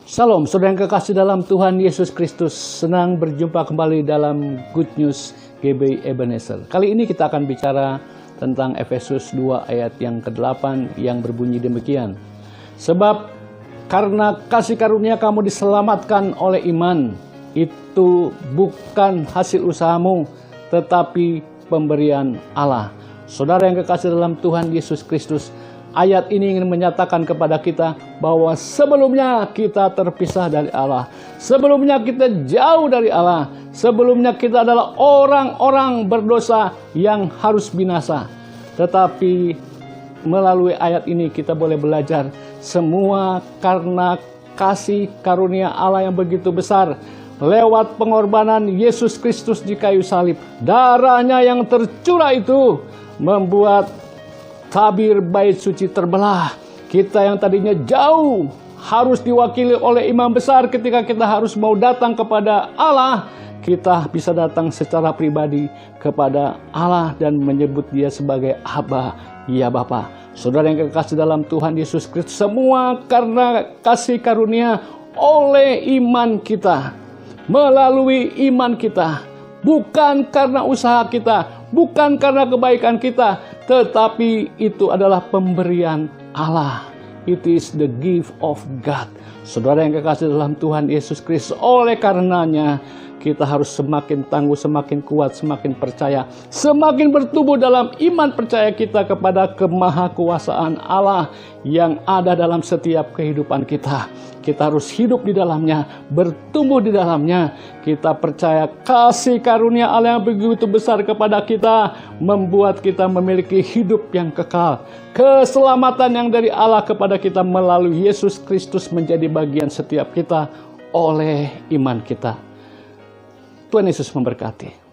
Shalom, saudara yang kekasih dalam Tuhan Yesus Kristus. Senang berjumpa kembali dalam Good News GBI Ebenezer. Kali ini kita akan bicara tentang Efesus 2 ayat yang ke-8 yang berbunyi demikian. Sebab karena kasih karunia kamu diselamatkan oleh iman, itu bukan hasil usahamu, tetapi pemberian Allah. Saudara yang kekasih dalam Tuhan Yesus Kristus, ayat ini ingin menyatakan kepada kita bahwa sebelumnya kita terpisah dari Allah. Sebelumnya kita jauh dari Allah. Sebelumnya kita adalah orang-orang berdosa yang harus binasa. Tetapi melalui ayat ini kita boleh belajar semua karena kasih karunia Allah yang begitu besar. Lewat pengorbanan Yesus Kristus di kayu salib. Darahnya yang tercurah itu membuat tabir bait suci terbelah. Kita yang tadinya jauh harus diwakili oleh imam besar ketika kita harus mau datang kepada Allah. Kita bisa datang secara pribadi kepada Allah dan menyebut dia sebagai Aba, ya Bapa. Saudara yang kekasih dalam Tuhan Yesus Kristus, semua karena kasih karunia oleh iman kita. Melalui iman kita. Bukan karena usaha kita, bukan karena kebaikan kita, tetapi itu adalah pemberian Allah. It is the gift of God. Saudara yang kekasih dalam Tuhan Yesus Kristus, oleh karenanya kita harus semakin tangguh, semakin kuat, semakin percaya, semakin bertumbuh dalam iman percaya kita kepada kemahakuasaan Allah yang ada dalam setiap kehidupan kita. Kita harus hidup di dalamnya, bertumbuh di dalamnya. Kita percaya kasih karunia Allah yang begitu besar kepada kita membuat kita memiliki hidup yang kekal. Keselamatan yang dari Allah kepada kita melalui Yesus Kristus menjadi bagian setiap kita oleh iman kita. Tuhan Yesus memberkati.